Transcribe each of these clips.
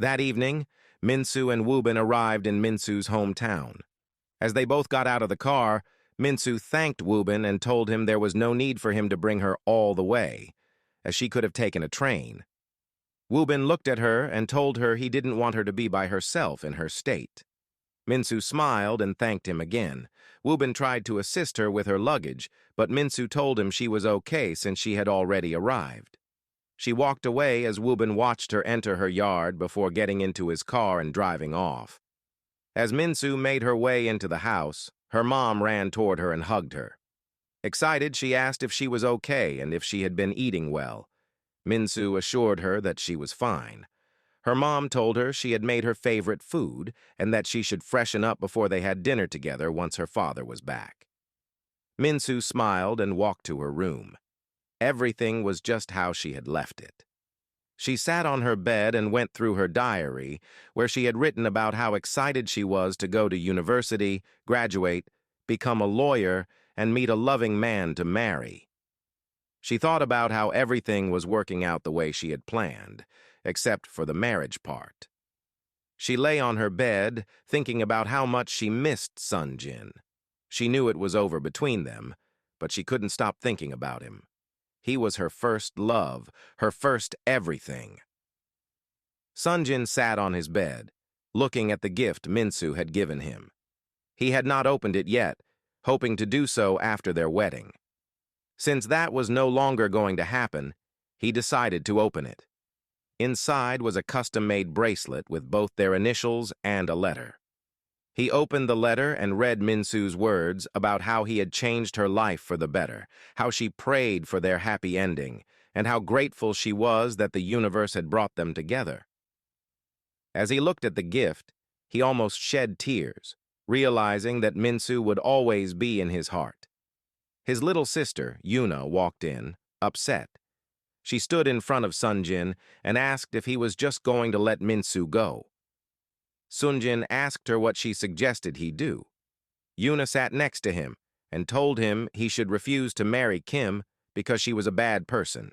That evening, Minsu and Wubin arrived in Minsu's hometown. As they both got out of the car, Minsu thanked Wubin and told him there was no need for him to bring her all the way, as she could have taken a train. Wubin looked at her and told her he didn't want her to be by herself in her state. Minsu smiled and thanked him again. Wubin tried to assist her with her luggage, but Minsu told him she was okay since she had already arrived. She walked away as Wubin watched her enter her yard before getting into his car and driving off. As Minsu made her way into the house, her mom ran toward her and hugged her. Excited, she asked if she was okay and if she had been eating well. Minsu assured her that she was fine. Her mom told her she had made her favorite food and that she should freshen up before they had dinner together once her father was back. Minsu smiled and walked to her room. Everything was just how she had left it. She sat on her bed and went through her diary, where she had written about how excited she was to go to university, graduate, become a lawyer, and meet a loving man to marry. She thought about how everything was working out the way she had planned, except for the marriage part. She lay on her bed, thinking about how much she missed Sunjin. She knew it was over between them, but she couldn't stop thinking about him. He was her first love, her first everything. Sunjin sat on his bed, looking at the gift Minsu had given him. He had not opened it yet, hoping to do so after their wedding. Since that was no longer going to happen, he decided to open it. Inside was a custom-made bracelet with both their initials and a letter. He opened the letter and read Minsu's words about how he had changed her life for the better, how she prayed for their happy ending, and how grateful she was that the universe had brought them together. As he looked at the gift, he almost shed tears, realizing that Minsu would always be in his heart. His little sister, Yuna, walked in, upset. She stood in front of Sunjin and asked if he was just going to let Minsu go. Sunjin asked her what she suggested he do. Yuna sat next to him and told him he should refuse to marry Kim because she was a bad person.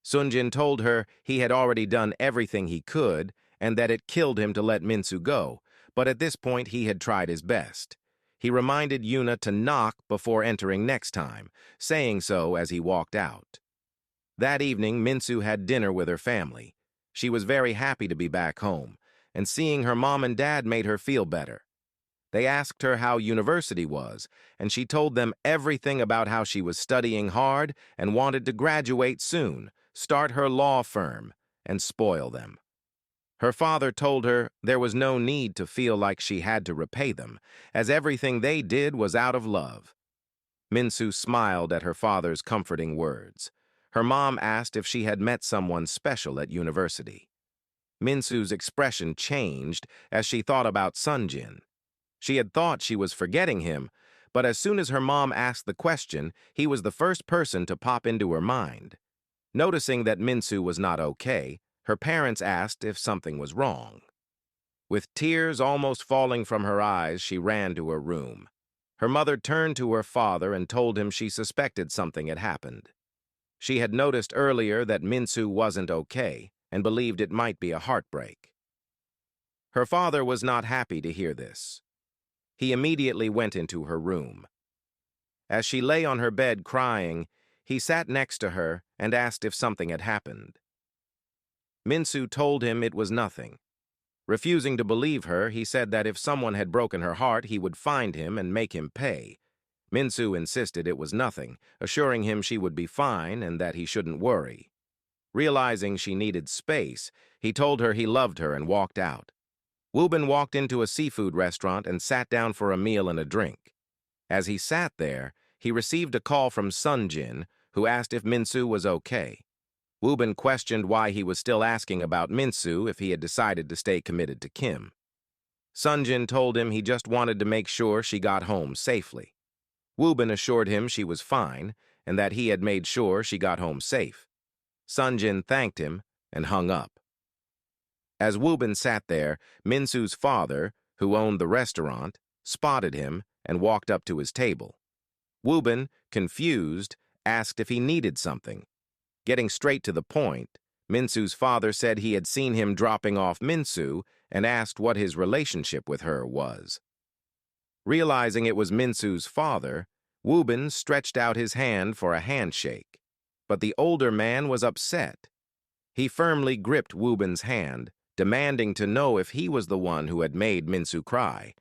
Sunjin told her he had already done everything he could and that it killed him to let Minsu go, but at this point he had tried his best. He reminded Yuna to knock before entering next time, saying so as he walked out. That evening, Minsu had dinner with her family. She was very happy to be back home, and seeing her mom and dad made her feel better. They asked her how university was, and she told them everything about how she was studying hard and wanted to graduate soon, start her law firm, and spoil them. Her father told her there was no need to feel like she had to repay them, as everything they did was out of love. Minsu smiled at her father's comforting words. Her mom asked if she had met someone special at university. Minsu's expression changed as she thought about Sunjin. She had thought she was forgetting him, but as soon as her mom asked the question, he was the first person to pop into her mind. Noticing that Minsu was not okay, her parents asked if something was wrong. With tears almost falling from her eyes, she ran to her room. Her mother turned to her father and told him she suspected something had happened. She had noticed earlier that Minsu wasn't okay and believed it might be a heartbreak. Her father was not happy to hear this. He immediately went into her room. As she lay on her bed crying, he sat next to her and asked if something had happened. Minsu told him it was nothing. Refusing to believe her, he said that if someone had broken her heart, he would find him and make him pay. Minsu insisted it was nothing, assuring him she would be fine and that he shouldn't worry. Realizing she needed space, he told her he loved her and walked out. Wubin walked into a seafood restaurant and sat down for a meal and a drink. As he sat there, he received a call from Sunjin, who asked if Minsu was okay. Wubin questioned why he was still asking about Minsu if he had decided to stay committed to Kim. Sunjin told him he just wanted to make sure she got home safely. Wubin assured him she was fine and that he had made sure she got home safe. Sunjin thanked him and hung up. As Wubin sat there, Minsu's father, who owned the restaurant, spotted him and walked up to his table. Wubin, confused, asked if he needed something. Getting straight to the point, Minsu's father said he had seen him dropping off Minsu and asked what his relationship with her was. Realizing it was Minsu's father, Wubin stretched out his hand for a handshake, but the older man was upset. He firmly gripped Wubin's hand, demanding to know if he was the one who had made Minsu cry.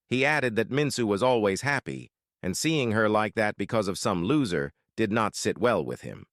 He added that Minsu was always happy, and seeing her like that because of some loser did not sit well with him.